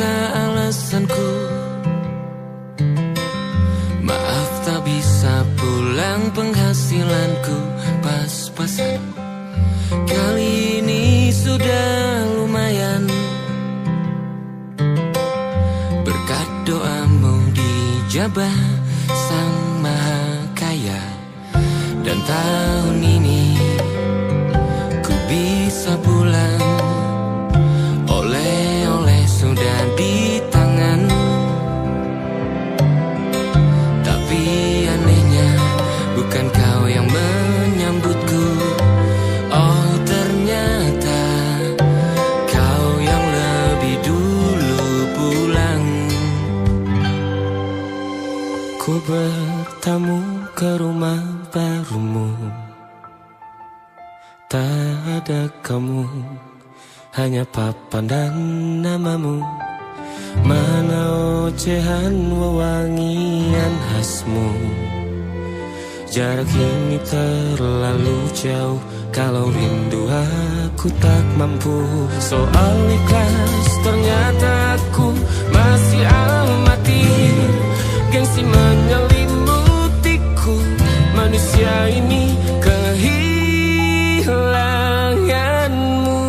ternyata alasanku. Maaf tak bisa pulang, penghasilanku pas-pasan. Kali ini sudah lumayan, berkat doamu dijabah Sang Maha Kaya. Dan tahun ini ku bisa pulang, oleh-oleh sudah di tangan. Tapi anehnya bukan kau yang menyambutku. Oh ternyata kau yang lebih dulu pulang. Ku bertamu ke rumah barumu, tak ada kamu, hanya papan dan namamu. Mana ocehan wewangian khasmu. Jarak ini terlalu jauh, kalau rindu aku tak mampu. Soal ikhlas ternyata aku masih amati. Gengsi menyelimutiku, manusia ini kehilanganmu.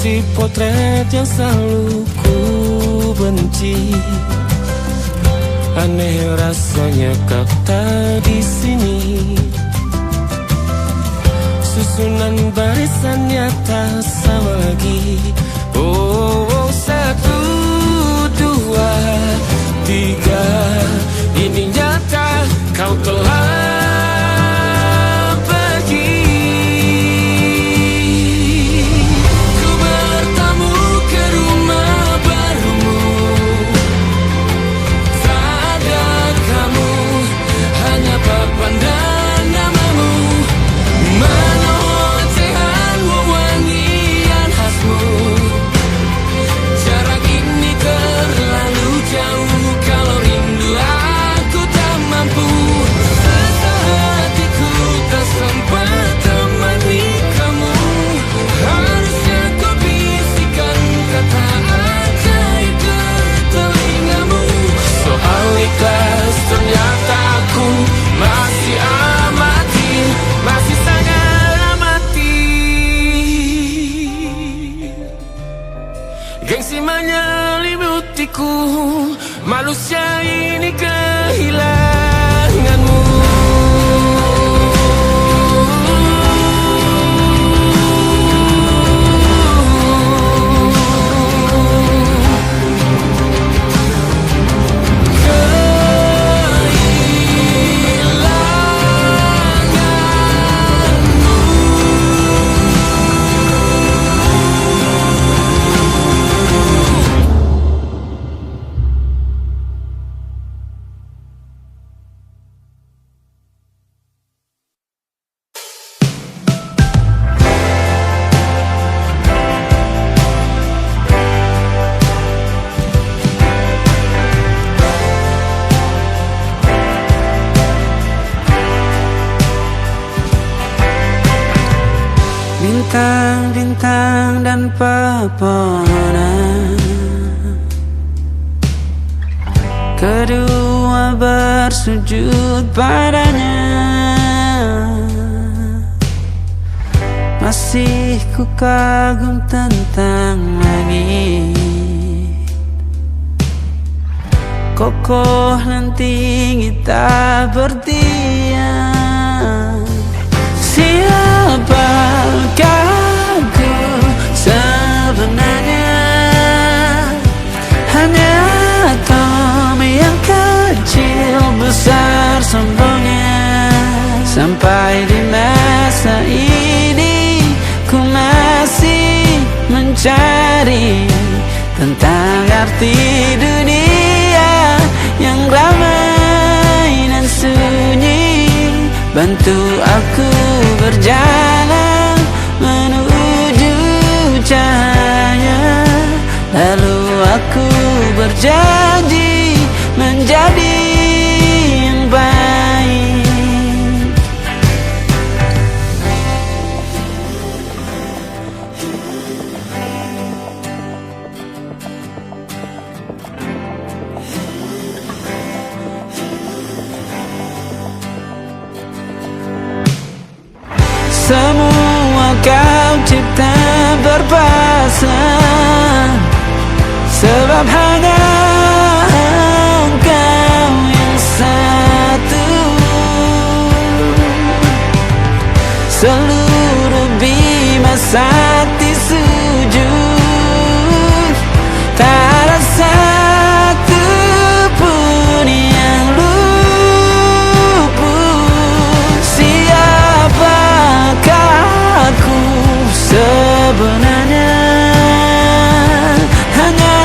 Si potret yang selalu ku benci, aneh rasanya kau tak di sini. Susunan barisannya tak sama lagi. Oh, oh, 1, 2, 3, ini nyata kau telah ternyata aku masih amati, masih sangat amati. Gengsi menyelimutiku, manusia ini kehilanganmu. Bintang-bintang dan pepohonan, kedua bersujud padanya. Masih ku kagum tentang langit, kokoh dan tinggi tak berdiam. Siapakah aku sebenarnya? Hanya atom yang kecil besar sombongnya. Sampai di masa ini ku masih mencari tentang arti dunia yang ramai dan suci. bantu aku berjalan menuju cahaya. Lalu aku berjanji menjadi yang baik. Semua kau cipta berpasang, sebab hanya Engkau yang satu. Seluruh bima sakti sujud, tak ada satu pun yang luput. Siapakah aku sebenarnya? Hanya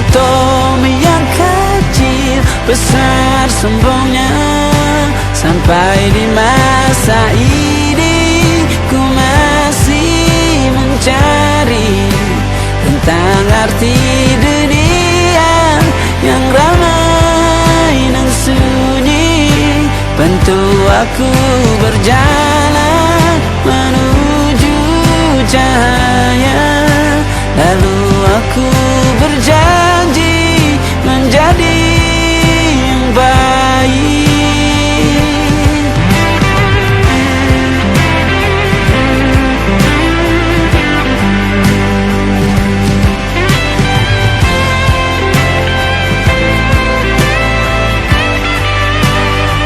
atom yang kecil, besar sombongnya. Sampai di masa ini ku masih mencari tentang arti dunia yang ramai dan sunyi. Bantu aku berjalan menuju cahaya. Lalu aku berjanji menjadi yang baik.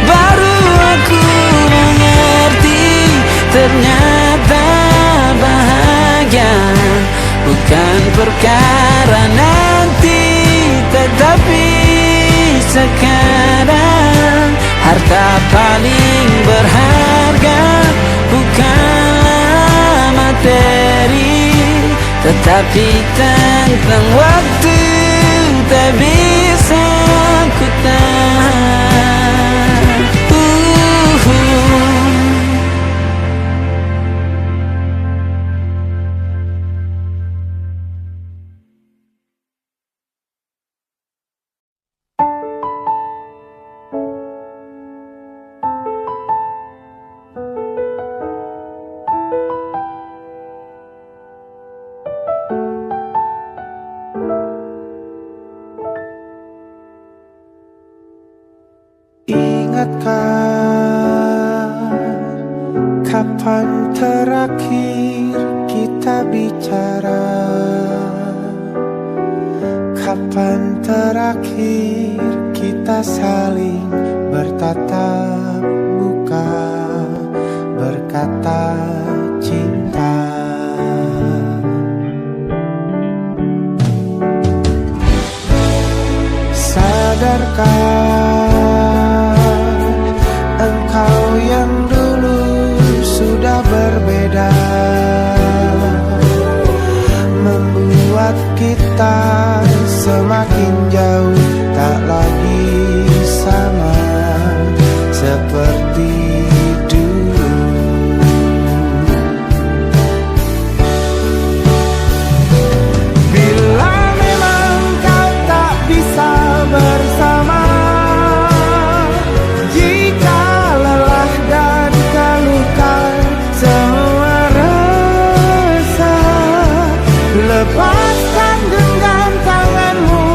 Baru aku mengerti, ternyata bahagia bukan perkara nanti, tetapi sekarang. Harta paling berharga bukanlah materi, tetapi tentang waktu tak bisa ku tahan. Ingatkah kapan terakhir kita bicara? Kapan terakhir kita saling bertatap muka, berkata cinta? Sadarkah engkau yang dulu sudah berbeda, membuat kita semakin jauh, tak lagi sama seperti dulu. Bila memang kau tak bisa bersama, jika lelah dan keluhkan semua rasa, lepaskan genggam tanganmu,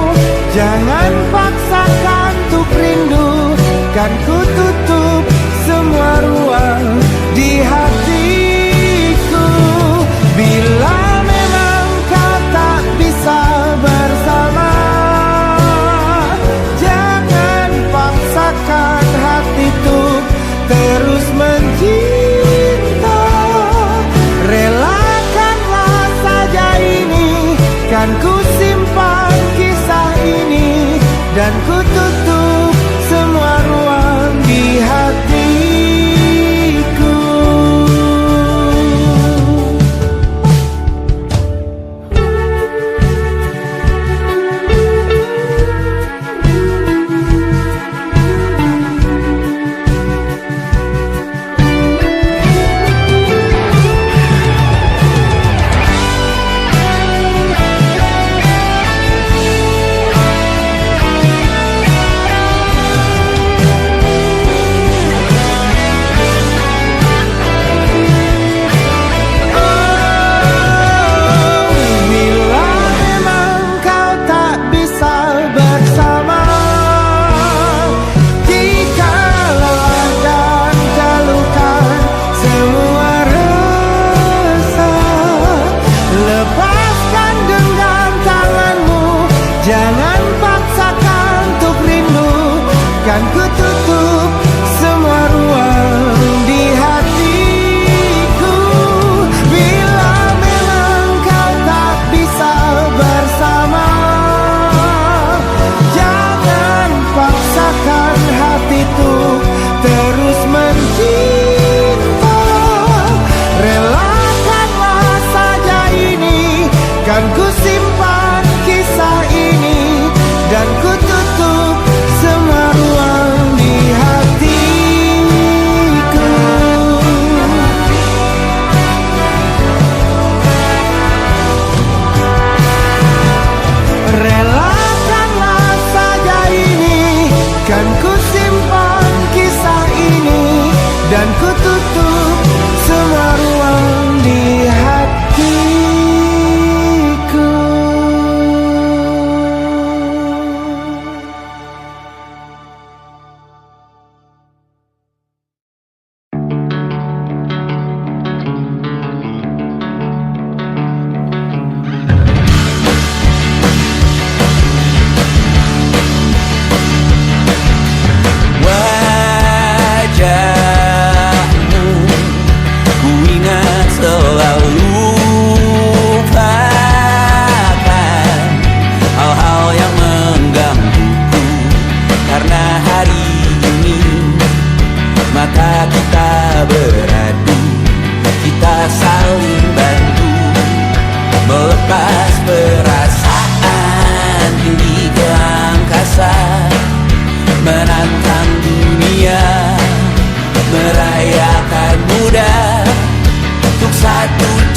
jangan paksakan untuk rindu. Kan ku tutup semua ruang di hatiku. Bila memang kau tak bisa bersama, jangan paksakan hati untuk terus mencinta. Relakanlah saja ini, kan ku simpan kisah ini, dan ku tutup semua ruang di hatiku.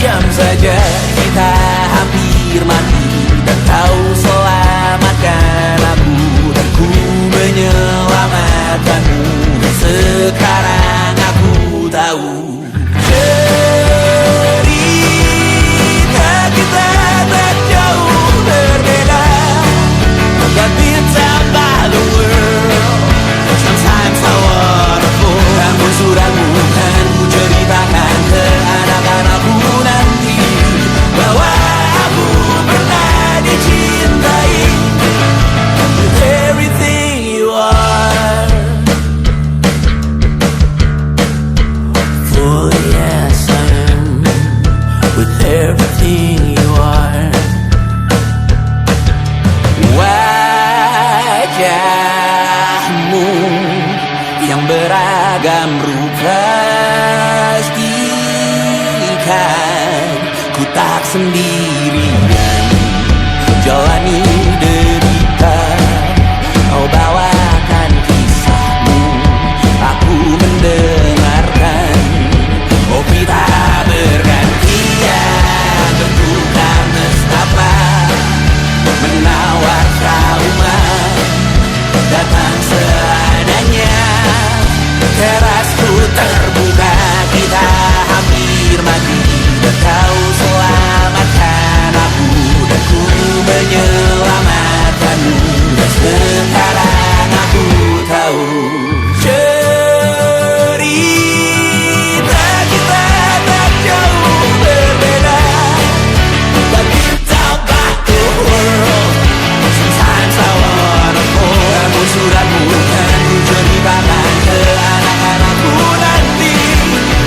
jam saja kita hampir mati, dan kau selamatkan aku, dan ku menyelamatkanmu. Dan sekarang aku tahu cerita kita tak jauh berbeda, but bintang the world. Sometimes I wanna fall. Namun suratmu kan ku ceritakan ke anak-anakku nanti, bahwa aku pernah dicintai with everything you are. For yes I am with everything you are. Wajahmu yang beragam rupa pastikan ku tak sendirian jalani derita. Kau bawakan kisahmu, aku mendengarkan. Kopi tak bergantian, bertukar nestapa, menawar trauma, datang seadanya. Terasku terbuka, kita hampir mati, dan kau selamatkan aku, dan ku menyelamatkanmu. Dan sekarang aku tahu cerita kita tak jauh berbeda, but bintang the world. Sometimes I wanna fall. Namun suratmu kan ku ceritakan ke anak-anakku nanti,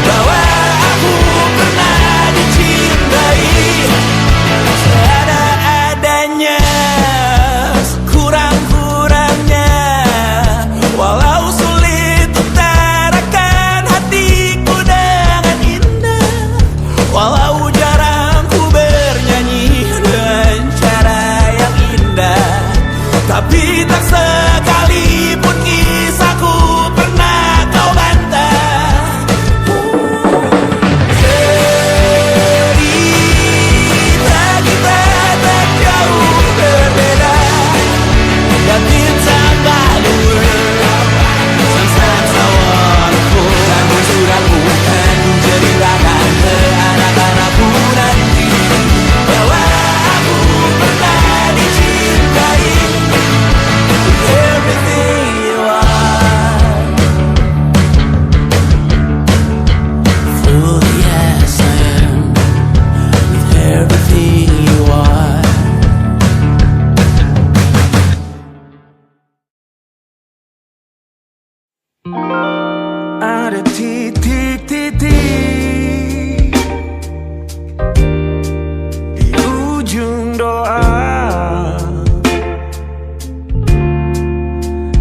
bahwa aku pernah dicintai seada-adanya, sekurang-kurangnya. Walau sulit utarakan hatiku dengan indah, walau jarang ku bernyanyi dengan cara yang indah, tapi tak sekalipun kisahku pernah kau bantah. Cerita kita tak jauh berbeda, dan bintang the world. Sometimes I wanna fall. Namun suratmu kan ku ceritakan ke anak-anakku nanti, bahwa aku pernah dicintai with everything you are. For yes I am with everything you are. Ada titik-titik di ujung doa,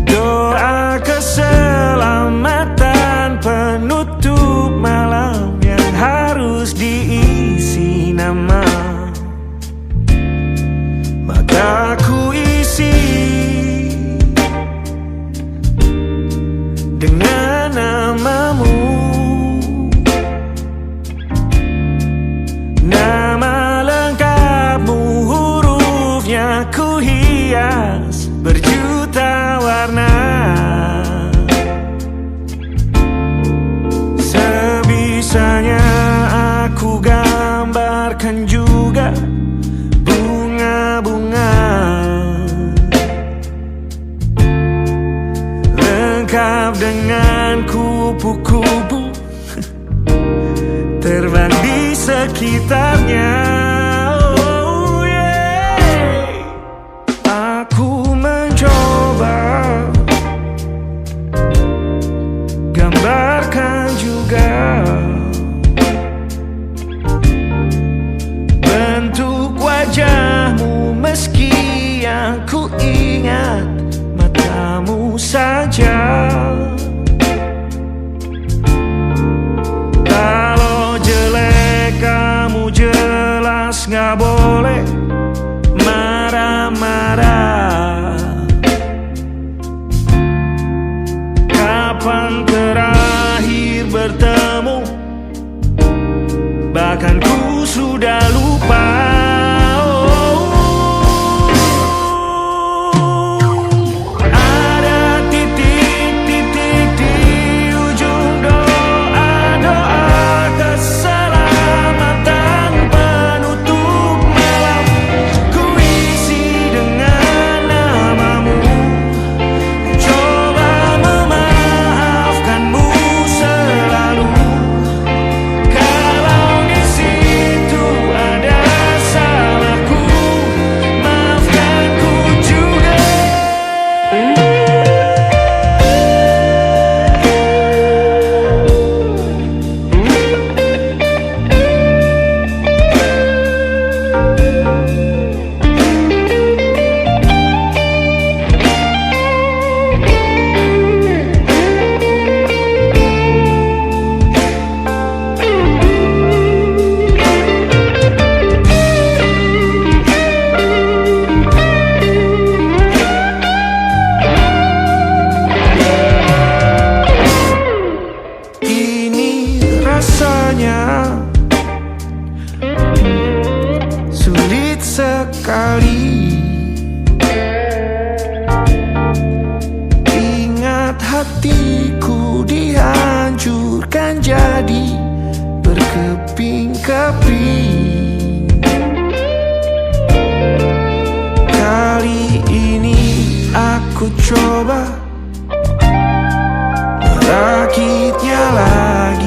doa keselamatan penutup malam yang harus diisi nama. Maka ku isi dengan namamu, nama lengkapmu, hurufnya ku hias berjuta warna. Sebisanya aku gambarkan juga bunga-bunga, lengkap dengan kupu-kupu terbang di sekitarnya. Oh yeah. Aku mencoba gambarkan juga bentuk wajahmu, meski yang ku ingat matamu saja. Kalau jelek kamu jelas gak boleh marah-marah. Kapan terakhir bertemu bahkan ku sudah lupa. Rasanya sulit sekali ingat hatiku dihancurkan jadi berkeping-keping. Kali ini aku coba merakitnya lagi.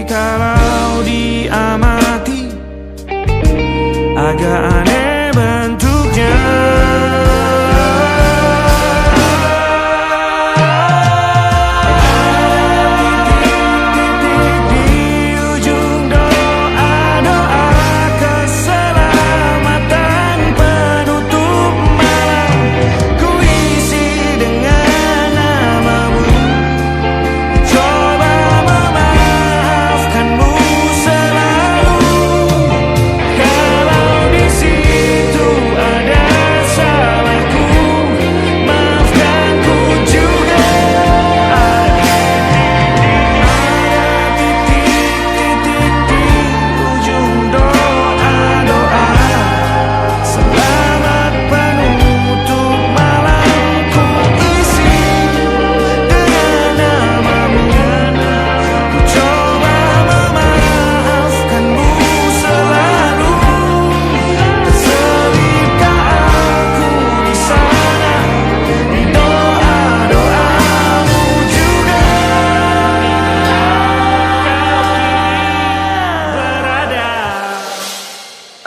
Kalau diamati agak aneh bentuknya. Titik-titik di ujung doa-doa keselamatan penutup malam, ku isi dengan namamu. Coba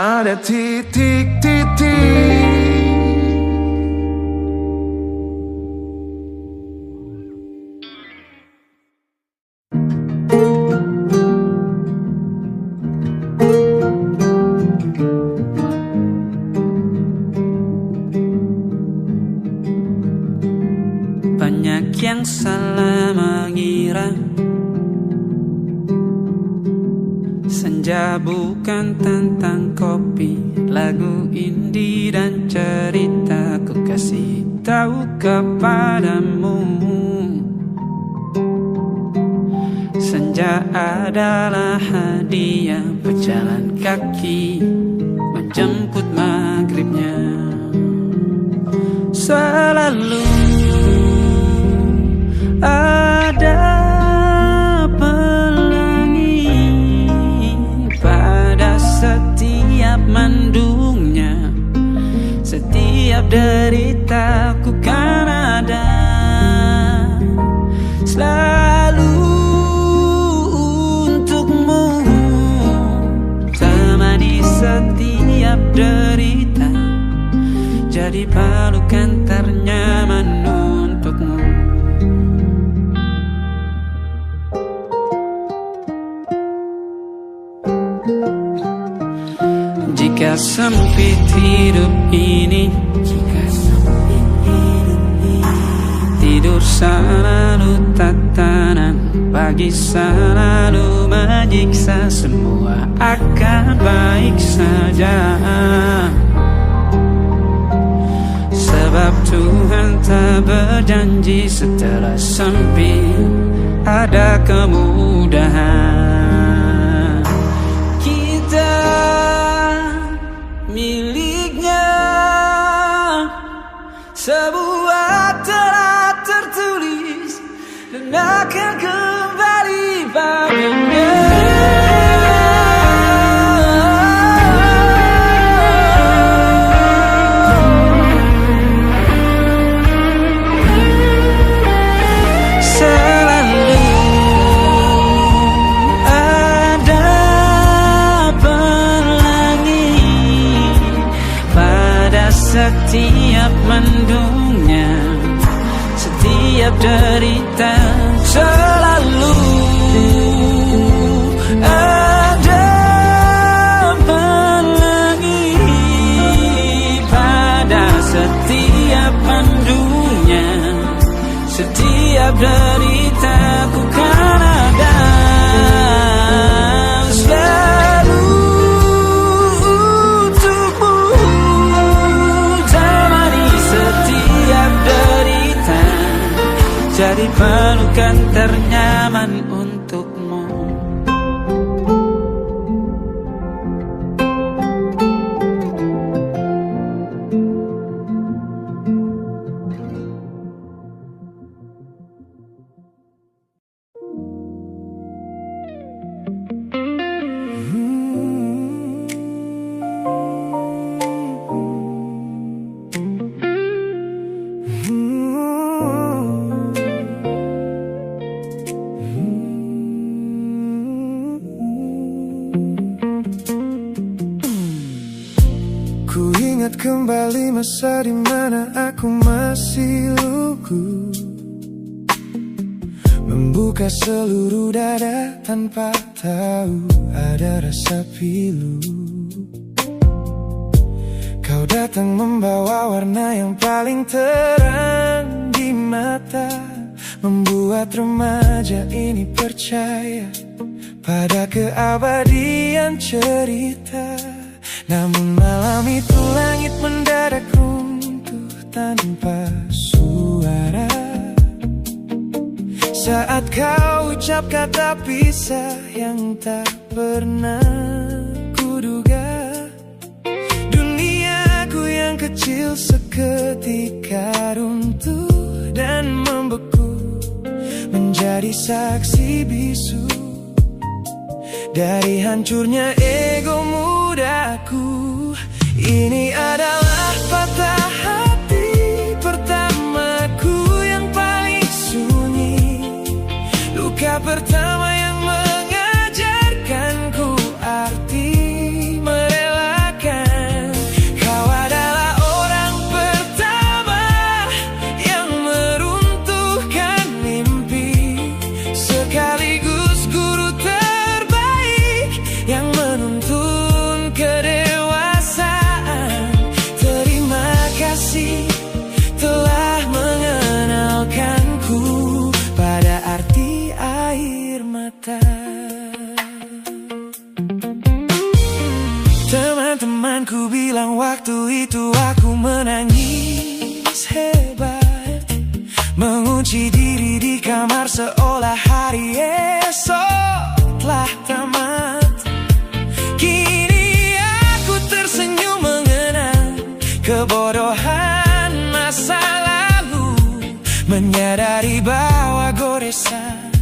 ada titik-titik. Banyak yang salah mengira senja bukan tentang kopi, lagu indie dan cerita ku kasih tahu kepadamu. Senja adalah hadiah berjalan kaki menjemput maghribnya. Selalu ada setiap mendungnya, setiap deritaku kan ada selalu untukmu, temani setiap derita, jadi pelukan ternyaman untukmu. Jika sempit hidup ini, tidur selalu tatanan, pagi selalu menyiksa, semua akan baik saja. Sebab Tuhan tak berjanji setelah sempit ada kemudahan. Kita miliknya sebuah telah tertulis dan akan kembali padanya. Setiap mendungnya, setiap derita, selalu ada pelangi pada setiap mendungnya, setiap derita ku kan ada. Jadi pelukan ternyaman untukmu. Kembali masa dimana aku masih lugu, membuka seluruh dada tanpa tahu ada rasa pilu. Kau datang membawa warna yang paling terang di mata, membuat remaja ini percaya pada keabadian cerita. Namun malam itu langit mendadak runtuh tanpa suara saat kau ucap kata pisah yang tak pernah kuduga. Duniaku yang kecil seketika runtuh dan membeku, menjadi saksi bisu dari hancurnya ego mudaku. Ini adalah patah hati pertamaku yang paling sunyi, luka pertama yang mengajarkanku arti merelakan. Kau adalah orang pertama yang meruntuhkan mimpi, sekaligus guru terbaik yang menuntun kedewasaan. Terima kasih telah mengenalkanku pada arti air mata. Teman-temanku bilang waktu itu aku menangis hebat, mengunci diri di kamar seolah hari esok telah tamat. Kini aku tersenyum mengenang kebodohan masa lalu, menyadari bahwa goresan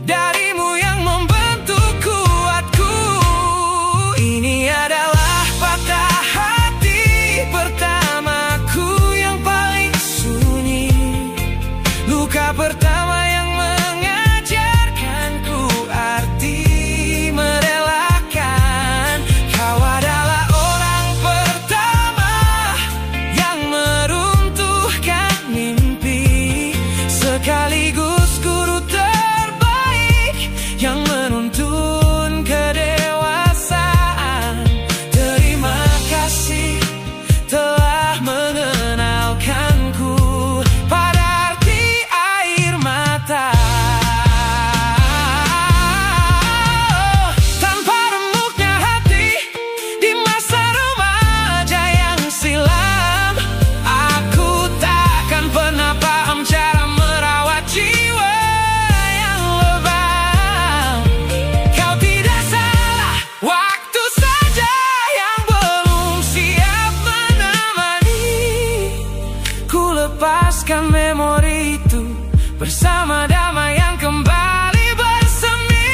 darimu yang membentuk kuatku. Ini adalah patah hati pertamaku yang paling sunyi, luka pertama yang mengajarkanku arti merelakan. Kau adalah orang pertama yang meruntuhkan mimpi, sekaligus guru terbaik yang menuntun kedewasaan. Terima kasih telah mengenalkanku pada arti air memori itu bersama damai yang kembali bersemi.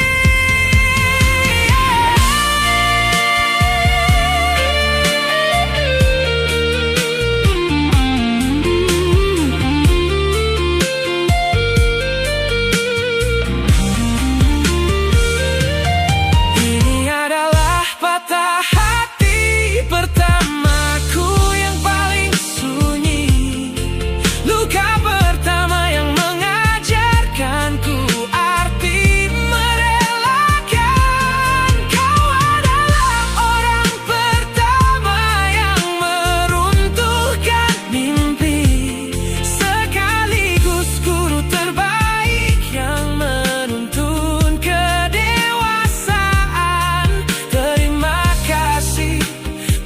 Ini adalah patah hati pertamaku yang paling sunyi, luka pertama yang mengajarkanku arti merelakan. Kau adalah orang pertama yang meruntuhkan mimpi, sekaligus guru terbaik yang menuntun kedewasaan. Terima kasih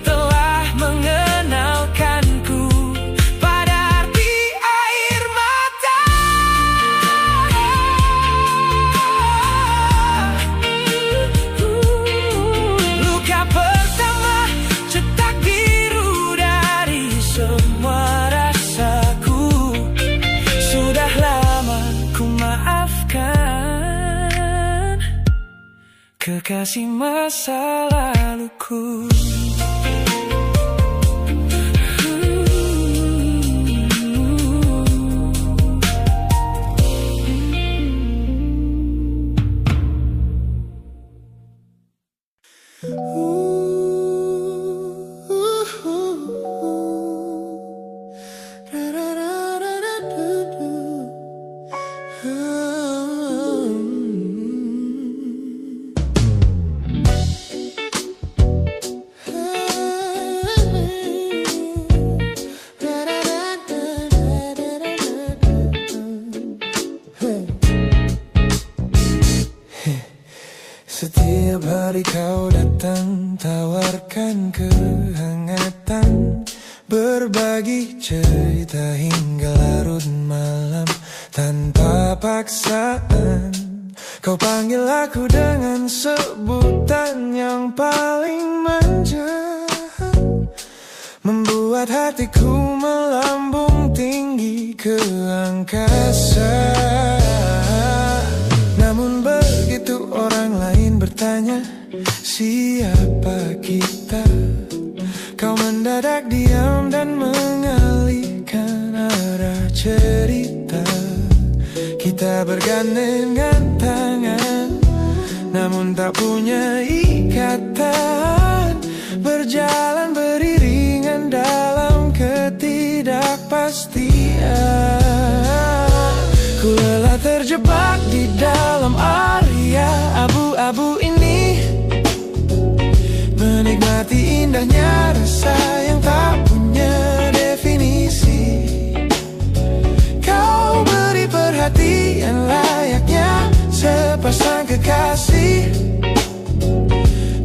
telah mengenalkanku pada arti air mata. Luka pertama, cetak biru dari semua rasaku. Sudah lama ku maafkan kekasih masa laluku. Setiap hari kau datang, tawarkan kehangatan, berbagi cerita hingga larut malam tanpa paksaan. Kau panggil aku dengan sebutan yang paling manja, membuat hatiku melambung tinggi ke angkasa. Namun begitu orang lain bertanya, siapa kita? Kau mendadak diam dan mengalihkan arah cerita. Kita bergandengan tangan, namun tak punya ikatan, berjalan beriringan dalam ketidakpastian. Ku lelah terjebak di dalam area abu-abu ini, menikmati indahnya rasa yang tak punya definisi. Kau beri perhatian layaknya sepasang kekasih,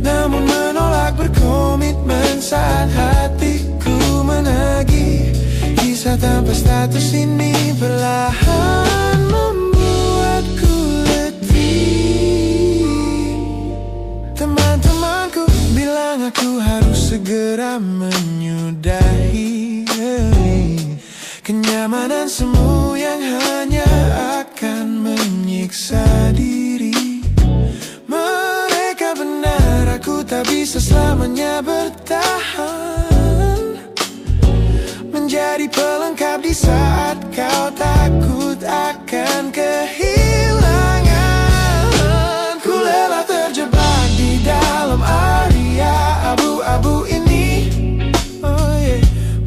namun menolak berkomitmen saat hatiku menagih. Kisah tanpa status ini perlahan membuatku letih. Teman-temanku bilang aku harus segera menyudahi kenyamanan semu yang hanya akan menyiksa diri. Mereka benar, aku tak bisa selamanya bertahan, menjadi pelengkap di saat kau takut akan kehilangan. Ku lelah terjebak di dalam area abu-abu ini,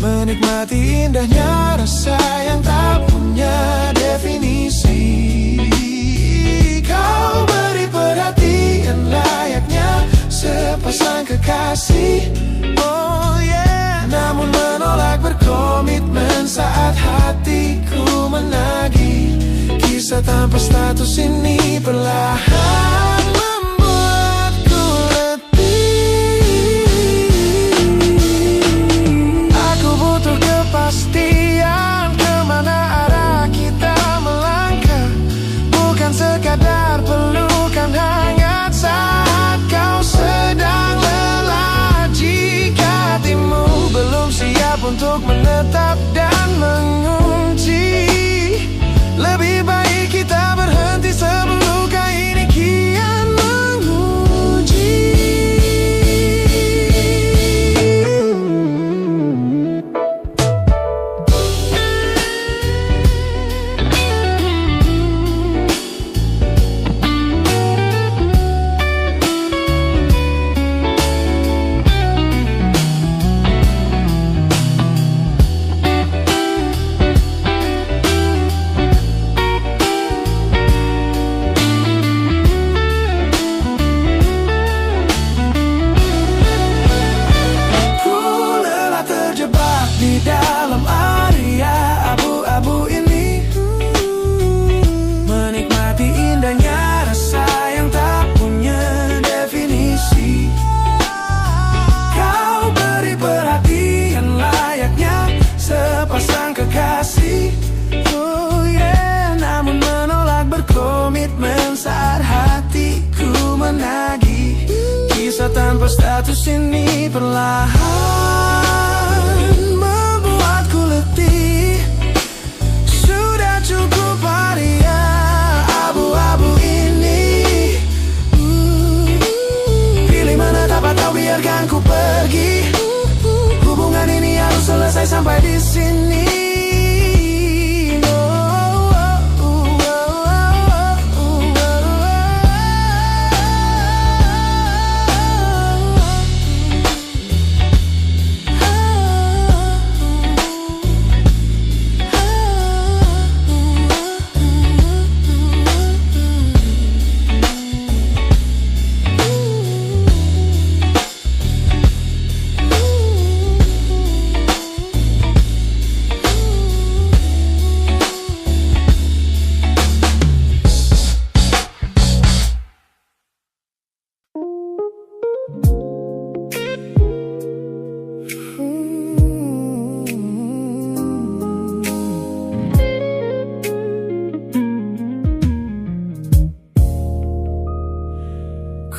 menikmati indahnya rasa yang tak punya definisi. Kau beri perhatian layaknya sepasang kekasih, namun menolak berkomitmen saat hatiku menagih. Kisah tanpa status ini perlahan membuatku letih. Aku butuh kepastian kemana arah kita melangkah, bukan sekadar pelukan hangat saat kau sedang lelah. Jika hatimu belum siap untuk menetap dan mengunci, Status ini perlahan membuatku letih. Sudah cukup haria abu-abu ini. Pilih mana dapat tahu, biarkan ku pergi. Hubungan ini harus selesai sampai di sini.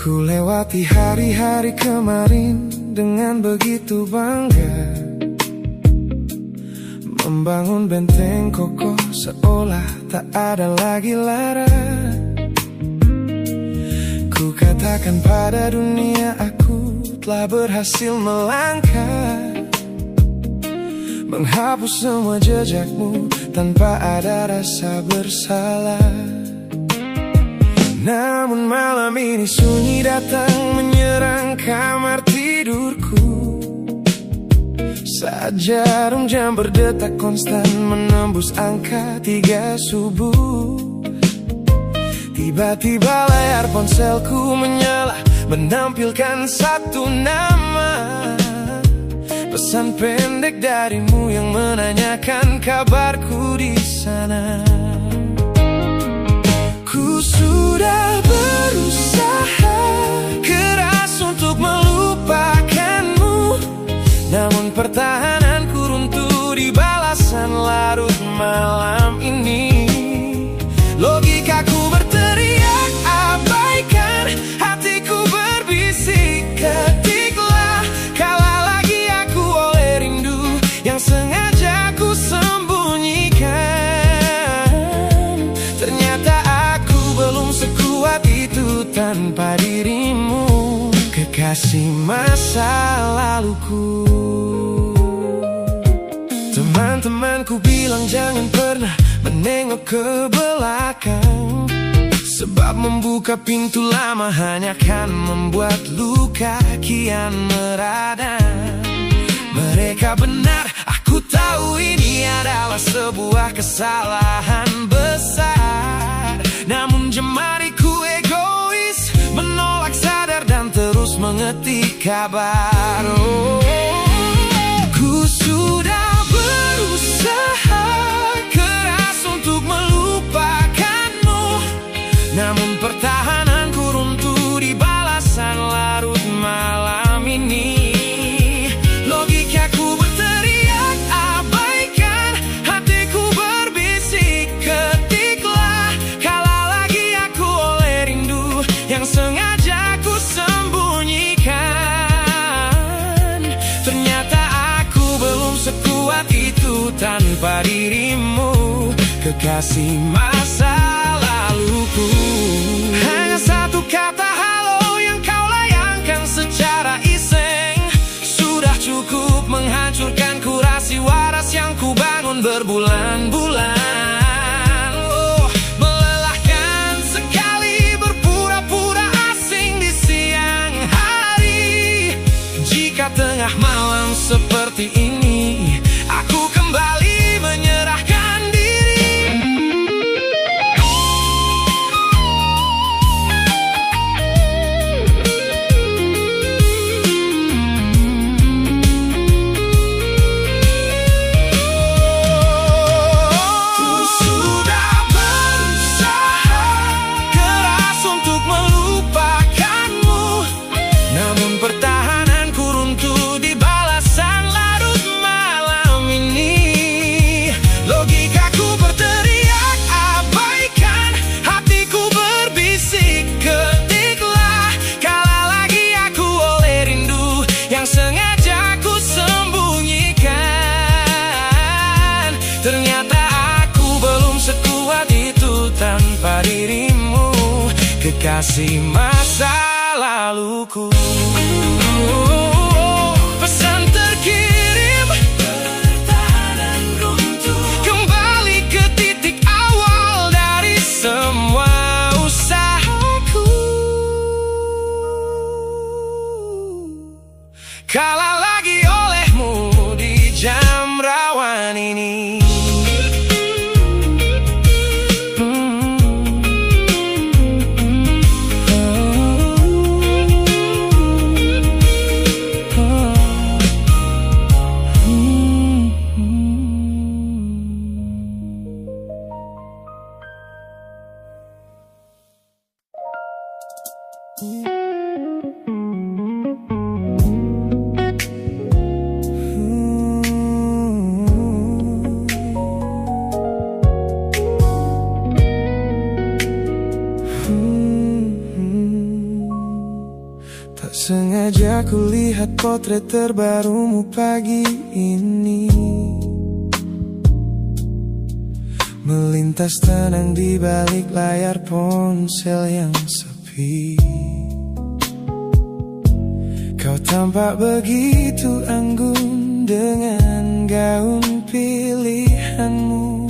Ku lewati hari-hari kemarin dengan begitu bangga, membangun benteng kokoh seolah tak ada lagi lara. Ku katakan pada dunia aku telah berhasil melangkah, menghapus semua jejakmu tanpa ada rasa bersalah. Namun malam ini sunyi datang menyerang kamar tidurku. Saat jarum jam berdetak konstan menembus angka 3 subuh. Tiba-tiba layar ponselku menyala, menampilkan satu nama. Pesan pendek darimu yang menanyakan kabarku di sana. Ku sudah berusaha keras untuk melupakanmu, namun pertahananku runtuh di balasan larut malam ini. Logikaku berteriak abaikan, hatiku berbisik ketiklah. Kalah lagi aku oleh rindu yang sengaja ku sembunyikan. Ternyata belum sekuat itu tanpa dirimu, kekasih masa laluku. Teman-temanku bilang jangan pernah menengok ke belakang, sebab membuka pintu lama hanya akan membuat luka kian meradang. Mereka benar, aku tahu ini adalah sebuah kesalahan besar. Namun jemariku egois, menolak sadar dan terus mengetik kabar. Ku sudah berusaha keras untuk melupakanmu, namun pertahananku runtuh di balasan larut malam ini. Logikaku berteriak abaikan, hatiku berbisik ketiklah. Yang sengaja ku sembunyikan. Ternyata aku belum sekuat itu tanpa dirimu, kekasih masa laluku. Hanya satu kata halo yang kau layangkan secara iseng, sudah cukup menghancurkan kurasi waras yang ku bangun berbulan-bulan. Tengah malam seperti ini, aku kembali menyerahkan diri. Ku sudah berusaha keras untuk melupakanmu, namun pertahananku runtuh di balasan menyapa dirimu, kekasih masa laluku. Pesan terkirim, pertahanan runtuh, kembali ke titik awal dari semua usahaku. Kalah lagi olehmu di jam rawan ini. Tak sengaja ku lihat potret terbarumu pagi ini, melintas tenang di balik layar ponsel yang sepi. Kau tampak begitu anggun dengan gaun pilihanmu,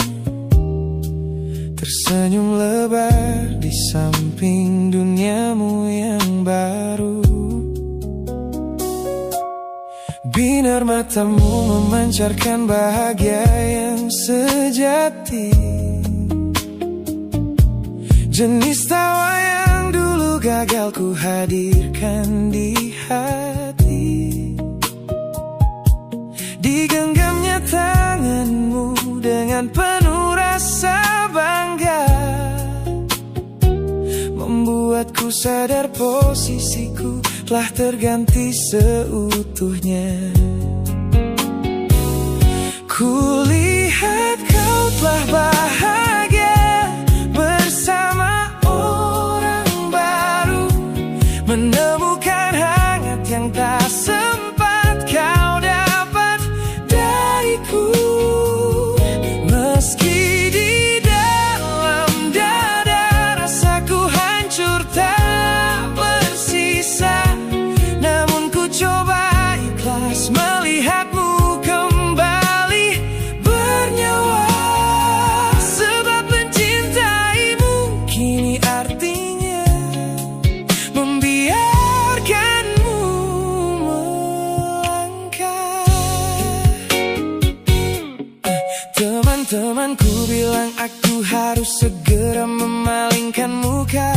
tersenyum lebar di samping duniamu yang baru. Binar matamu memancarkan bahagia yang sejati, jenis tawa yang dulu gagal ku hadirkan di hati. Digenggamnya tanganmu dengan penuh rasa bangga, membuatku sadar posisiku telah terganti seutuhnya. Kulihat kau telah bahagia bersama orang baru, menemukan hangat yang tak sempat kau dapat dariku. Meski di dalam dada rasaku hancur tak bersisa, namun ku coba ikhlas melihatmu kembali bernyawa. Sebab mencintaimu kini artinya membiarkanmu melangkah. Teman-temanku bilang aku harus segera memalingkan muka,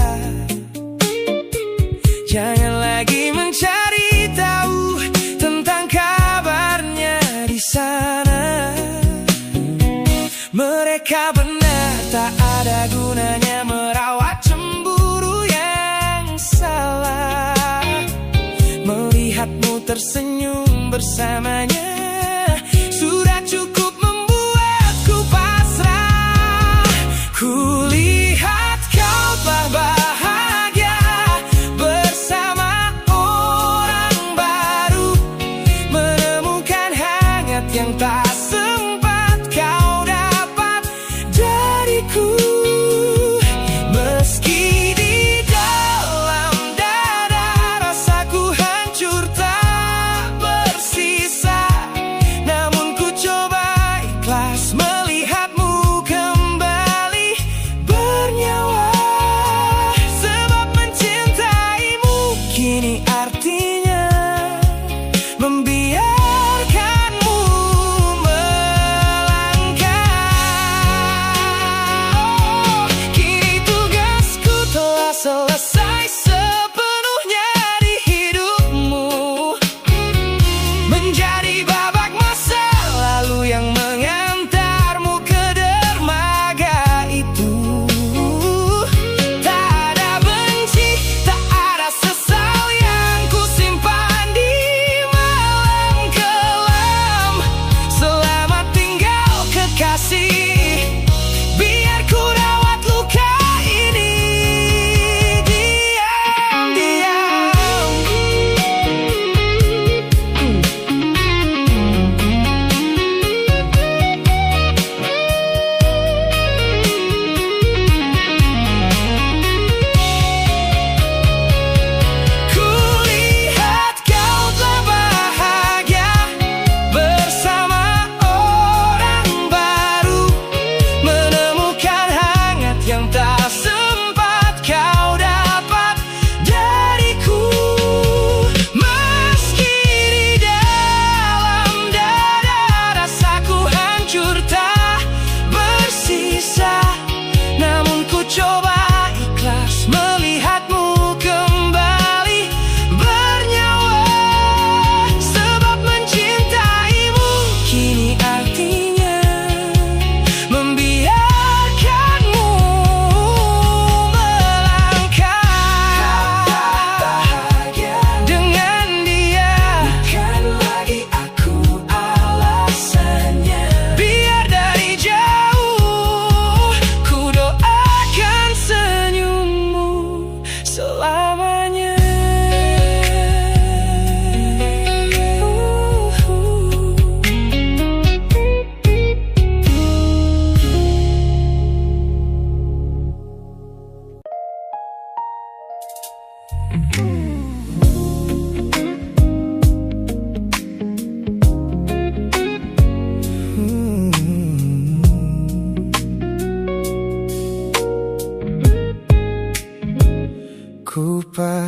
jangan lagi mencari tahu tentang kabarnya di sana. Mereka benar, tak ada gunanya merawat cemburu yang salah. Melihatmu tersenyum bersamanya sudah cukup membuatku pasrah. Kulihat kau telah bahagia bersama orang baru, menemukan hangat yang tak sempat kau dapat dariku. Meski di dalam dada rasaku hancur tak bersisa, namun ku coba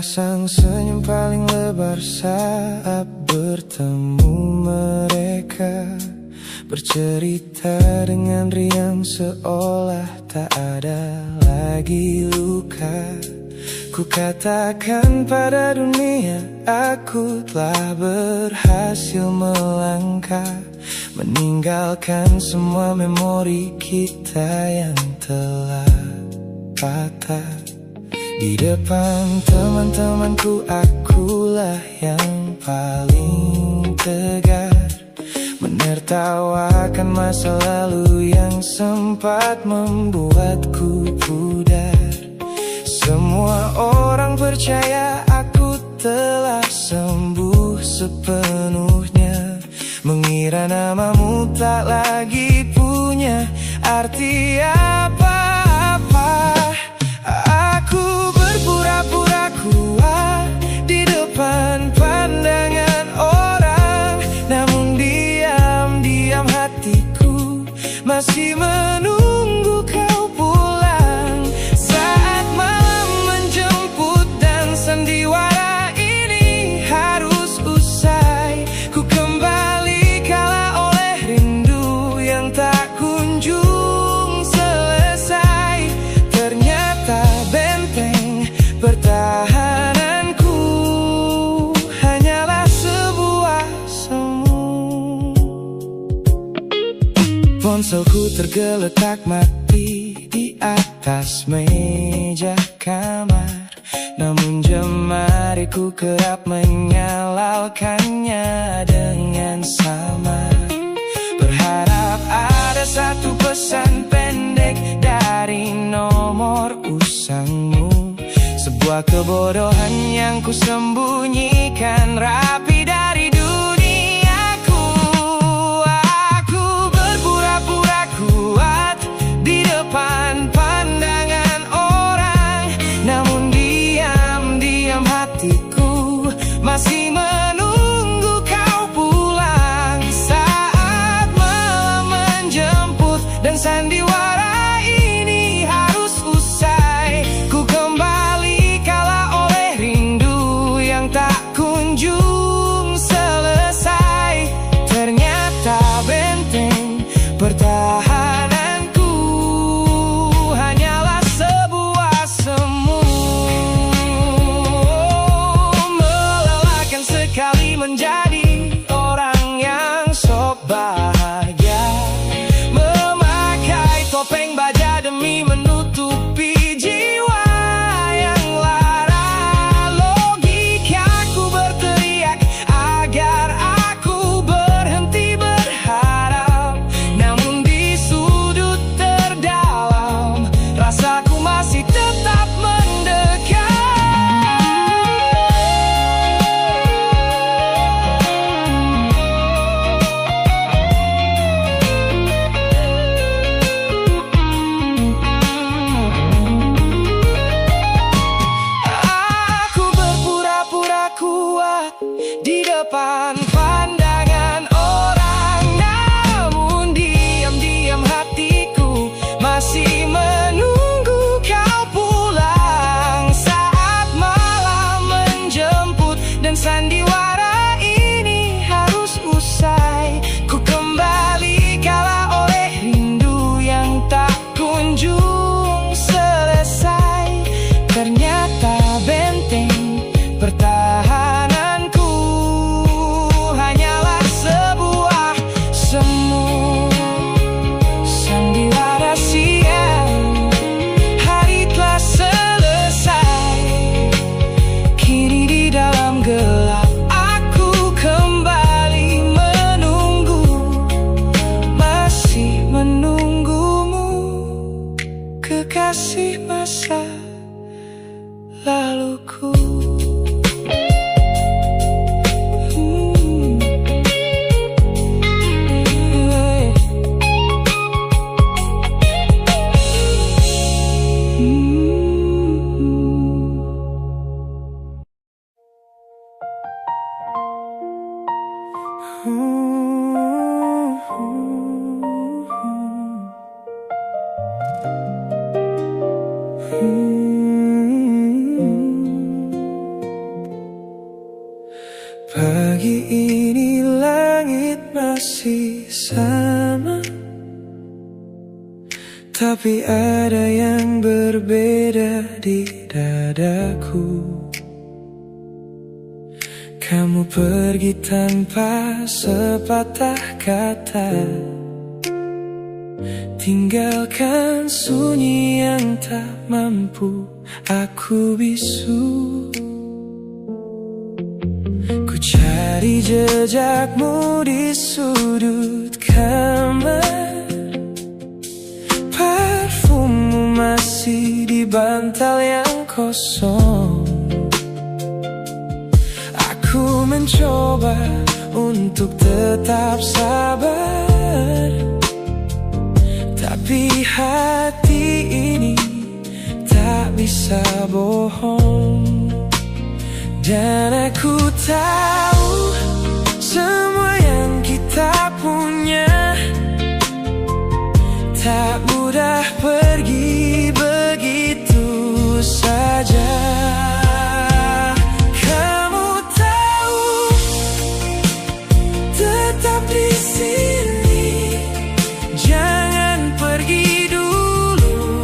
Sepasang senyum paling lebar saat bertemu mereka, bercerita dengan riang seolah tak ada lagi luka. Ku katakan pada dunia aku telah berhasil melangkah, meninggalkan semua memori kita yang telah patah. Di depan teman-temanku akulah yang paling tegar, menertawakan masa lalu yang sempat membuatku pudar. Semua orang percaya aku telah sembuh sepenuhnya, mengira namamu tak lagi punya arti apa-apa. Aku berpura-pura kuat di depan pandangan orang, namun diam-diam hatiku masih menunggu kau pulang. Saat malam menjemput dan sandiwara ini harus usai, ku kembali kalah oleh rindu yang tak kunjung selesai. Ternyata benteng pertahananku hanyalah sebuah semu. Ponselku tergeletak mati di atas meja kamar, namun jemariku kerap menyalakannya dengan samar. Berharap ada satu pesan pendek dari nomor usangmu, sebuah kebodohan yang ku sembunyikan rapi dari duniaku. Aku berpura-pura kuat di depan pandangan orang, namun diam-diam hatiku masih menunggu kau pulang. Saat malam menjemput dan sandiwara ini harus usai, ku kembali kalah oleh rindu yang tak kunjung selesai. Ternyata benteng pertahananku hanyalah sebuah semu. Melelahkan sekali menjadi orang yang sok bahagia, memakai topeng baja demi menutupi jiwa yang lara. Logikaku berteriak agar aku berhenti berharap, namun di sudut terdalam rasaku masih tetap mendekat. Aku berpura-pura kuat di depan pandangan orang, namun diam-diam hatiku masih menunggu kau pulang. Saat malam menjemput dan sandiwara ini harus usai, ku kembali kalah oleh rindu yang tak kunjung selesai. Ternyata benteng pertahananku hanyalah sebuah semu. Sandiwara siang, hari telah selesai. Kini di dalam gelap aku kembali menunggu, masih menunggumu, kekasih masa laluku. Tapi ada yang berbeda di dadaku. Kamu pergi tanpa sepatah kata, tinggalkan sunyi yang tak mampu aku bisu. Ku cari jejakmu di sudut kamar, parfummu masih di bantal yang kosong. Aku mencoba untuk tetap sabar, tapi hati ini tak bisa bohong. Dan aku tahu semua yang kita punya tak mudah pergi begitu saja. Kamu tahu, tetap di sini, jangan pergi dulu.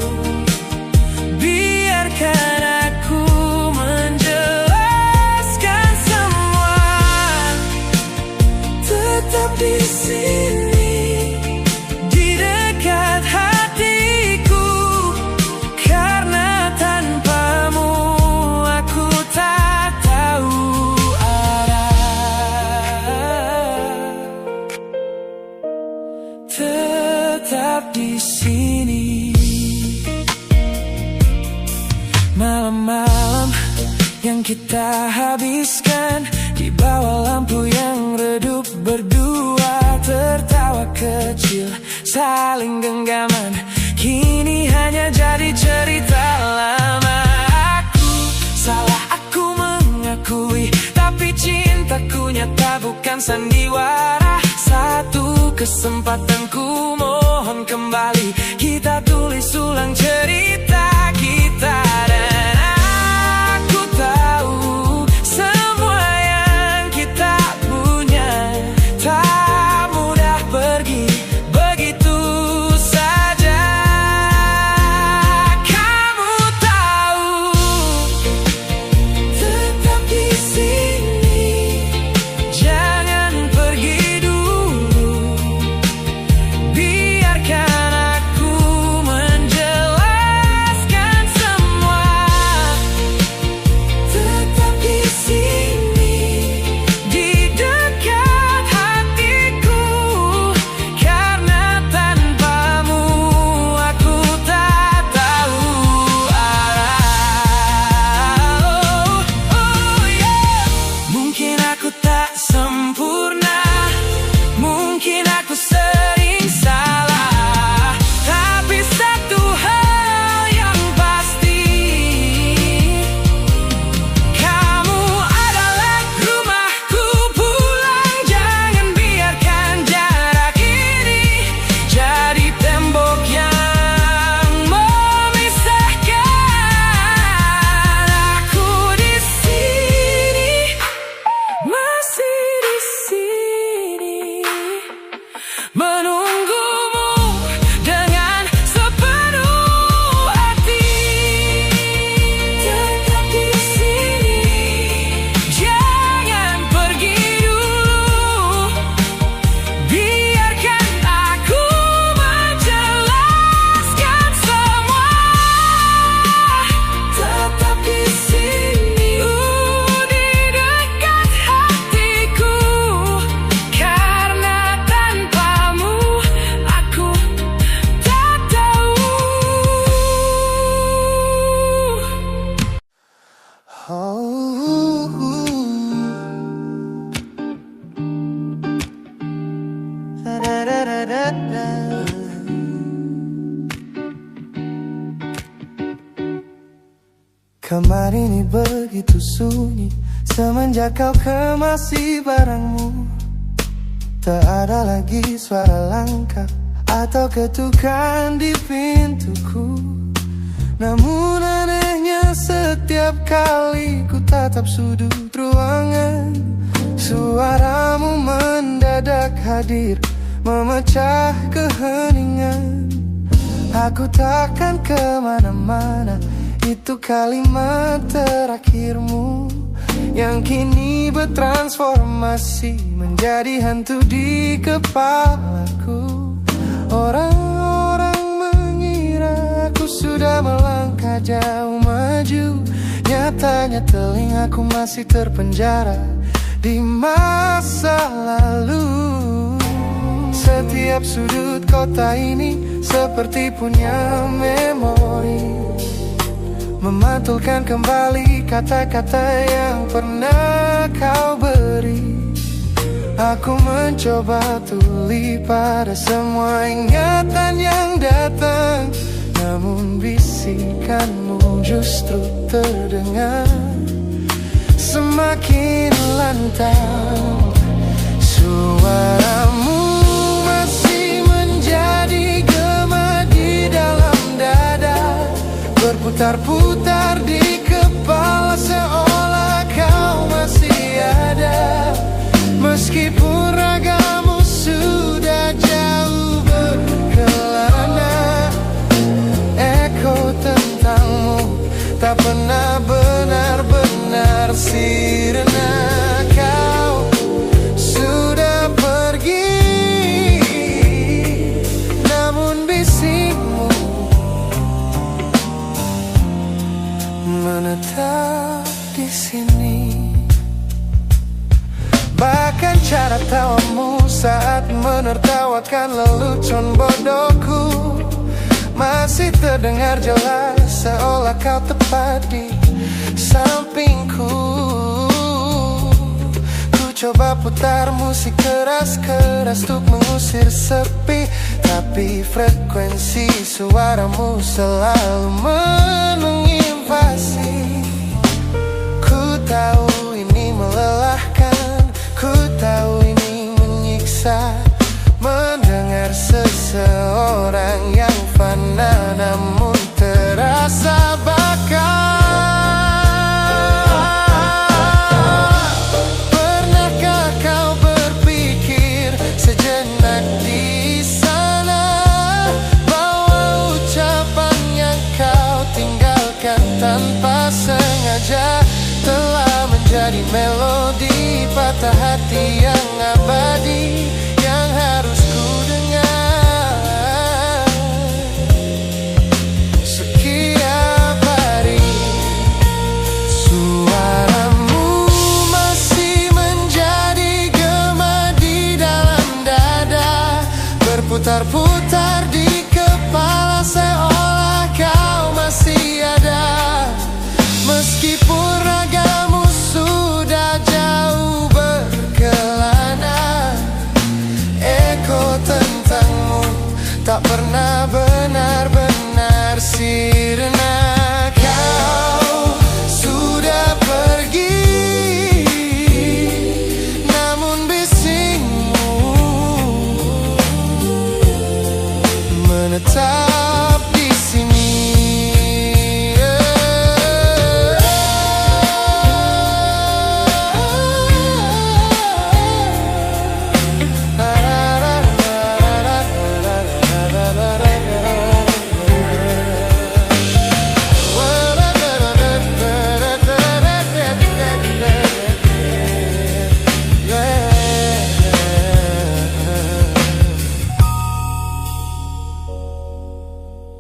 Biarkan aku menjelaskan semua. Tetap di sini, di dekat hatiku, karena tanpamu aku tak tahu arah. Tetap di sini. Malam-malam yang kita habiskan di bawah lampu yang redup, berdua tertawa kecil, saling genggaman, kini hanya jadi cerita lama. Aku salah, aku mengakui, tapi cintaku nyata bukan sandiwara. Satu kesempatan ku mohon kembali, kita tulis ulang cerita kita. Dan aku tahu semua yang kita punya tak mudah pergi begitu saja. Kamu tahu, tetap di sini, jangan pergi dulu. Biarkan aku menjelaskan semua. Tetap di sini, di dekat hatiku, karena tanpamu aku tak tahu arah. Oh yeah. Mungkin aku tak sempurna, mungkin aku sering salah, tapi satu hal yang pasti, kamu adalah rumahku pulang. Jangan biarkan jarak ini jadi tembok yang memisahkan. Aku di sini, masih di sini, menunggumu dengan sepenuh hati. Tetap di sini, jangan pergi dulu. Biarkan aku menjelaskan semua. Tetap di sini, di dekat hatiku, karena tanpamu aku tak tahu. Kamar ini begitu sunyi semenjak kau kemasi barangmu. Tak ada lagi suara langkah atau ketukan di pintuku. Namun anehnya setiap kali ku tatap sudut ruangan, suaramu mendadak hadir memecah keheningan. Aku takkan kemana-mana, itu kalimat terakhirmu yang kini bertransformasi menjadi hantu di kepalaku. Orang-orang mengira aku sudah melangkah jauh maju, nyatanya telingaku masih terpenjara di masa lalu. Setiap sudut kota ini seperti punya memori, memantulkan kembali kata-kata yang pernah kau beri. Aku mencoba tuli pada semua ingatan yang datang, namun bisikanmu justru terdengar semakin lantang. Suaramu masih menjadi gema di dalam dada, berputar-putar di kepala seolah kau masih ada. Meskipun ragamu sudah jauh berkelana, eko tentangmu tak pernah benar-benar sirna. Kau sudah pergi, namun bisikmu menetap di sini. Bahkan cara tawamu saat menertawakan lelucon bodohku masih terdengar jelas, seolah kau tepat di sampingku. Ku coba putar musik keras-keras untuk mengusir sepi, tapi frekuensi suaramu selalu menginvasi. Ku tahu ini melelahkan, ku tahu ini menyiksa, mendengar seseorang yang fana namun terasa bakal. Pernahkah kau berpikir sejenak di sana bahwa ucapan yang kau tinggalkan tanpa sengaja telah menjadi melodi patah hati yang abadi yang harus ku dengar setiap hari. Suaramu masih menjadi gema di dalam dada, berputar-putar di kepala seolah kau masih ada. Meskipun ragamu sudah jauh berkelana, eko tentangmu tak pernah benar-benar sirna. Kau sudah pergi, namun bisikmu menetap di sini.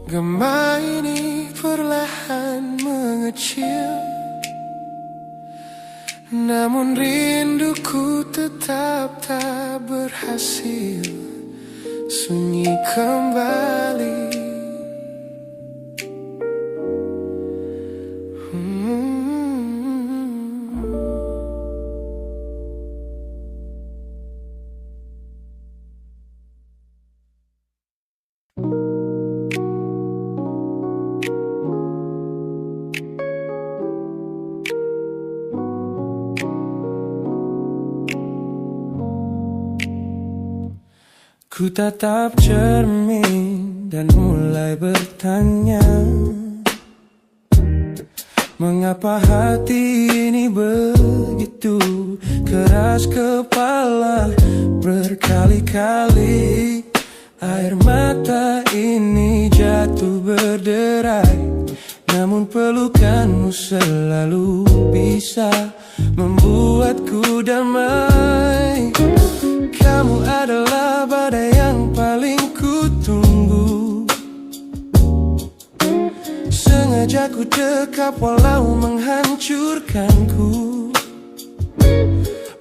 Gema ini perlahan mengecil, namun rinduku tetap tak berhasil sunyi kembali. Ku tatap cermin dan mulai bertanya, mengapa hati ini begitu keras kepala? Berkali-kali Air mata ini jatuh berderai, namun pelukanmu selalu bisa membuatku damai. Kamu adalah badai yang paling kutunggu. Sengaja ku dekap walau menghancurkanku.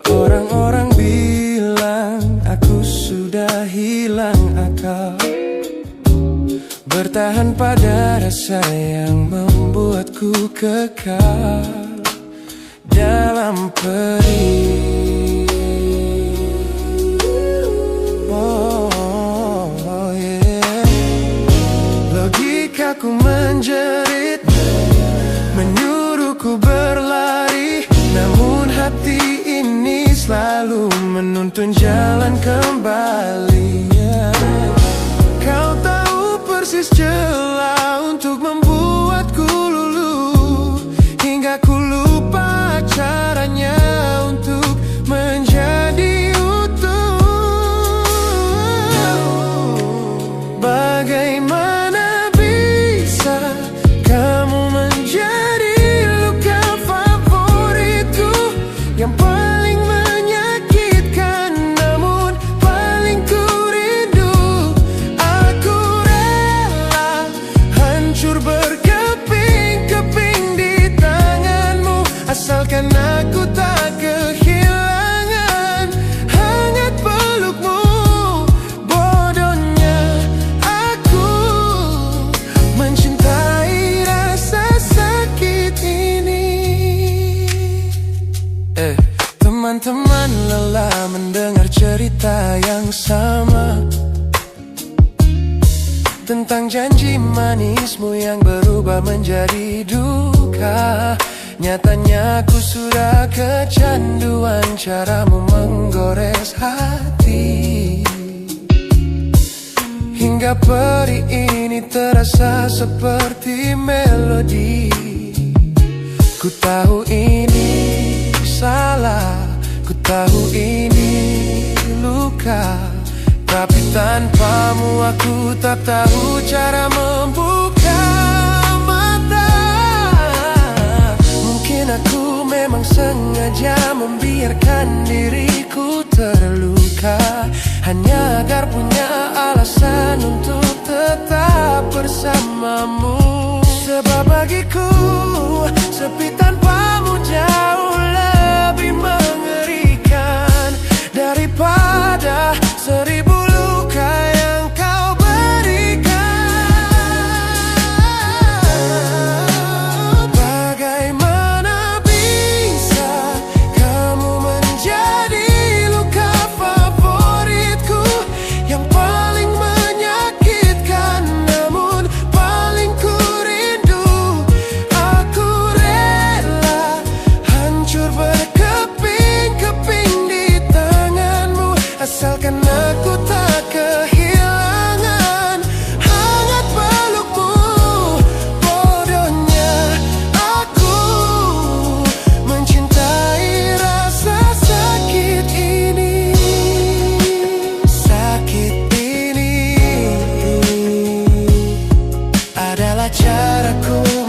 Orang-orang bilang aku sudah hilang akal, bertahan pada rasa yang membuatku kekal dalam perih. Oh, yeah. Logikaku menjerit, menyuruhku berlari, namun hati ini selalu menuntun jalan kembali. Kau tahu persis celah untuk membuatku luluh, hingga ku lupa caranya untuk menjadi utuh. Bagaimana bisa kamu menjadi luka favoritku, yang paling menyakitkan namun paling ku rindu. Aku rela hancur berkeping-keping di tanganmu, asalkan aku tak kehilangan hangat pelukmu. Bodohnya aku mencintai rasa sakit ini. Teman-teman lelah mendengar cerita yang sama tentang janji manismu yang berubah menjadi duka. Nyatanya aku sudah kecanduan caramu menggores hati, hingga perih ini terasa seperti melodi. Ku tahu ini salah, ku tahu ini luka, tapi tanpamu aku tak tahu cara membuka mata. Mungkin aku memang sengaja membiarkan diriku terluka, hanya agar punya alasan untuk tetap bersamamu. Sebab bagiku sepi tanpamu jauh lebih mengerikan daripada 1000 luka yang kau berikan. Bagaimana bisa kamu menjadi luka favoritku, yang paling menyakitkan namun paling ku rindu. Aku rela hancur berkeping-keping di tanganmu, asalkan aku tak kehilangan hangat pelukmu. Bodohnya aku mencintai rasa sakit ini. Sakit ini adalah caraku